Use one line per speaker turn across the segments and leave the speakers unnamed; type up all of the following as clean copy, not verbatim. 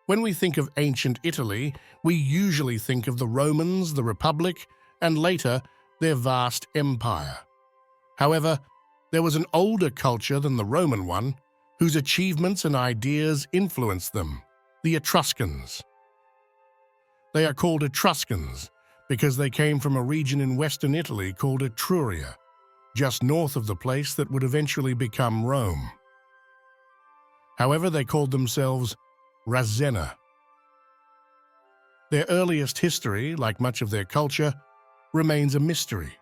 When we think of ancient Italy, we usually think of the Romans, the Republic, and later, their vast empire. However, there was an older culture than the Roman one, whose achievements and ideas influenced them, the Etruscans. They are called Etruscans because they came from a region in western Italy called Etruria, just north of the place that would eventually become Rome. However, they called themselves Ravenna. Their earliest history, like much of their culture, remains a mystery.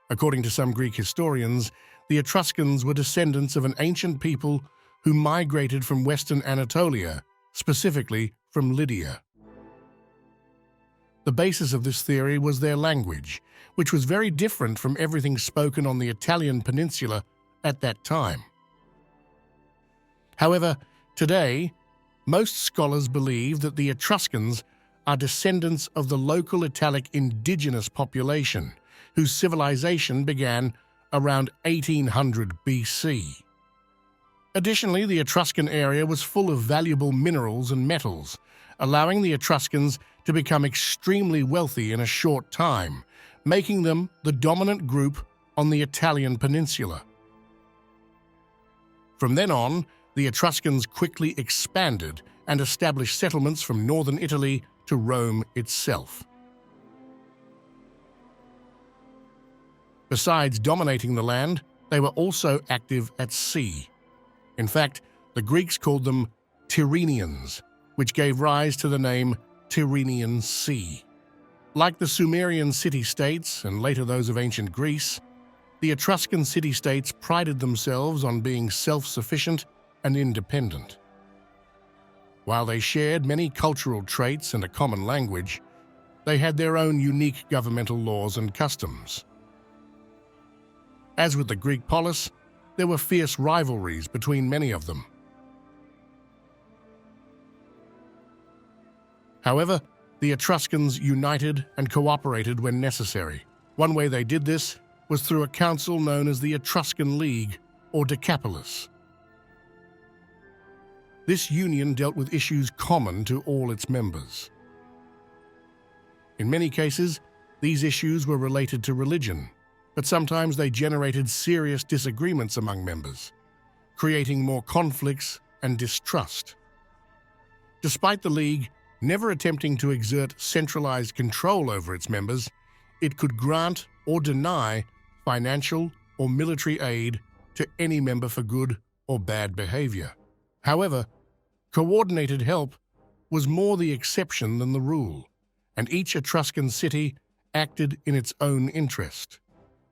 According to some Greek historians, the Etruscans were descendants of an ancient people who migrated from western Anatolia, specifically from Lydia. The basis of this theory was their language, which was very different from everything spoken on the Italian peninsula at that time. However, today, most scholars believe that the Etruscans are descendants of the local Italic indigenous population, whose civilization began around 1800 BC. Additionally, the Etruscan area was full of valuable minerals and metals, allowing the Etruscans to become extremely wealthy in a short time, making them the dominant group on the Italian peninsula. From then on, the Etruscans quickly expanded and established settlements from northern Italy to Rome itself. Besides dominating the land, they were also active at sea. In fact, the Greeks called them Tyrrhenians, which gave rise to the name Tyrrhenian Sea. Like the Sumerian city-states and later those of ancient Greece, the Etruscan city-states prided themselves on being self-sufficient and independent. While they shared many cultural traits and a common language, they had their own unique governmental laws and customs. As with the Greek polis, there were fierce rivalries between many of them. However, the Etruscans united and cooperated when necessary. One way they did this was through a council known as the Etruscan League, or Decapolis. This union dealt with issues common to all its members. In many cases, these issues were related to religion, but sometimes they generated serious disagreements among members, creating more conflicts and distrust. Despite the League never attempting to exert centralized control over its members, it could grant or deny financial or military aid to any member for good or bad behavior. However, coordinated help was more the exception than the rule, and each Etruscan city acted in its own interest.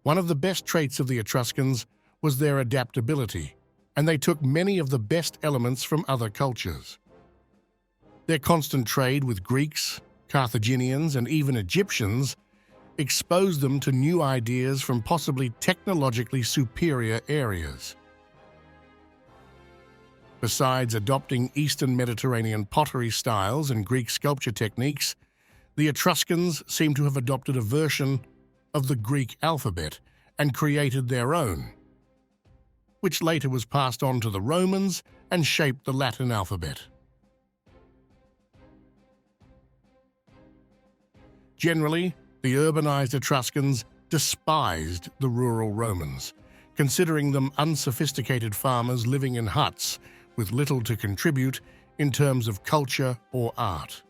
One of the best traits of the Etruscans was their adaptability, and they took many of the best elements from other cultures. Their constant trade with Greeks, Carthaginians, and even Egyptians exposed them to new ideas from possibly technologically superior areas. Besides adopting Eastern Mediterranean pottery styles and Greek sculpture techniques, the Etruscans seem to have adopted a version of the Greek alphabet and created their own, which later was passed on to the Romans and shaped the Latin alphabet. Generally, the urbanized Etruscans despised the rural Romans, considering them unsophisticated farmers living in huts with little to contribute in terms of culture or art.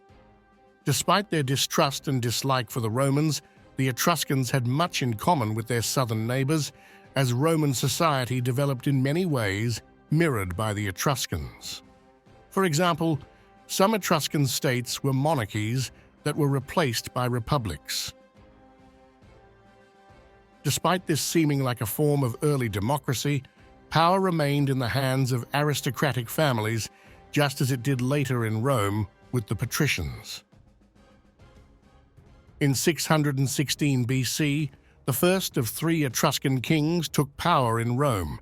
Despite their distrust and dislike for the Romans, the Etruscans had much in common with their southern neighbors, as Roman society developed in many ways mirrored by the Etruscans. For example, some Etruscan states were monarchies that were replaced by republics. Despite this seeming like a form of early democracy, power remained in the hands of aristocratic families, just as it did later in Rome with the patricians. In 616 BC, the first of three Etruscan kings took power in Rome,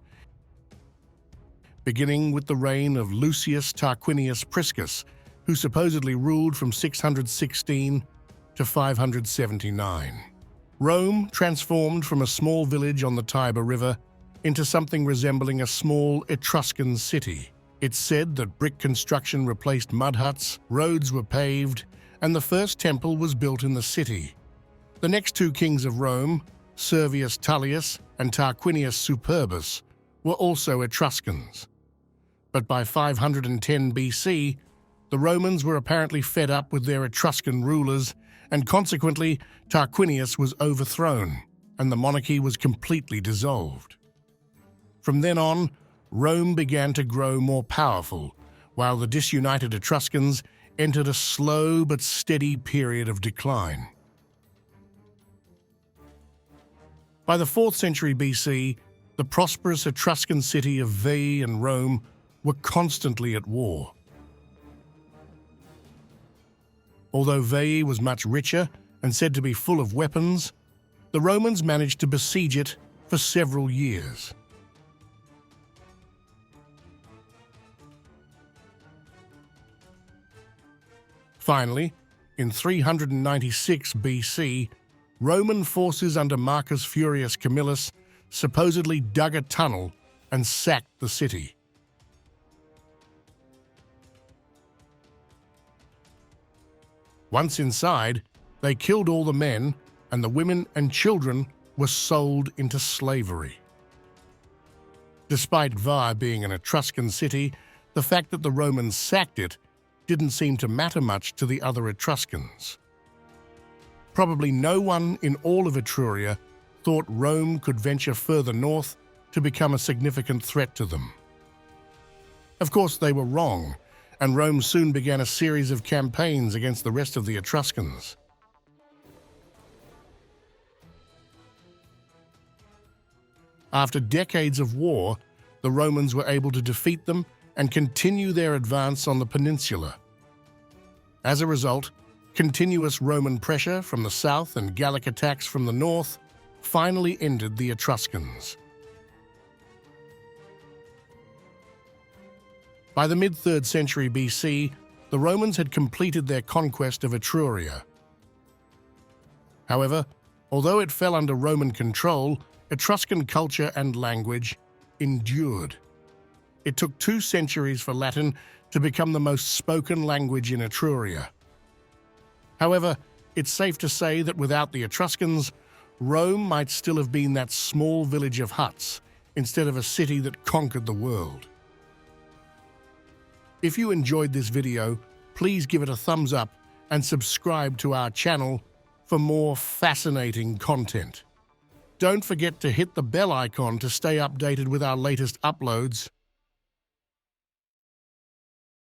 beginning with the reign of Lucius Tarquinius Priscus, who supposedly ruled from 616 to 579. Rome transformed from a small village on the Tiber River into something resembling a small Etruscan city. It's said that brick construction replaced mud huts, roads were paved, and the first temple was built in the city. The next two kings of Rome, Servius Tullius and Tarquinius Superbus, were also Etruscans. But by 510 BC, the Romans were apparently fed up with their Etruscan rulers, and consequently Tarquinius was overthrown, and the monarchy was completely dissolved. From then on, Rome began to grow more powerful, while the disunited Etruscans entered a slow but steady period of decline. By the 4th century BC, the prosperous Etruscan city of Veii and Rome were constantly at war. Although Veii was much richer and said to be full of weapons, the Romans managed to besiege it for several years. Finally, in 396 BC, Roman forces under Marcus Furius Camillus supposedly dug a tunnel and sacked the city. Once inside, they killed all the men, and the women and children were sold into slavery. Despite Var being an Etruscan city, the fact that the Romans sacked it didn't seem to matter much to the other Etruscans. Probably no one in all of Etruria thought Rome could venture further north to become a significant threat to them. Of course, they were wrong, and Rome soon began a series of campaigns against the rest of the Etruscans. After decades of war, the Romans were able to defeat them and continue their advance on the peninsula. As a result, continuous Roman pressure from the south and Gallic attacks from the north finally ended the Etruscans. By the mid-3rd century BC, the Romans had completed their conquest of Etruria. However, although it fell under Roman control, Etruscan culture and language endured. It took 2 centuries for Latin to become the most spoken language in Etruria. However, it's safe to say that without the Etruscans, Rome might still have been that small village of huts instead of a city that conquered the world. If you enjoyed this video, please give it a thumbs up and subscribe to our channel for more fascinating content. Don't forget to hit the bell icon to stay updated with our latest uploads.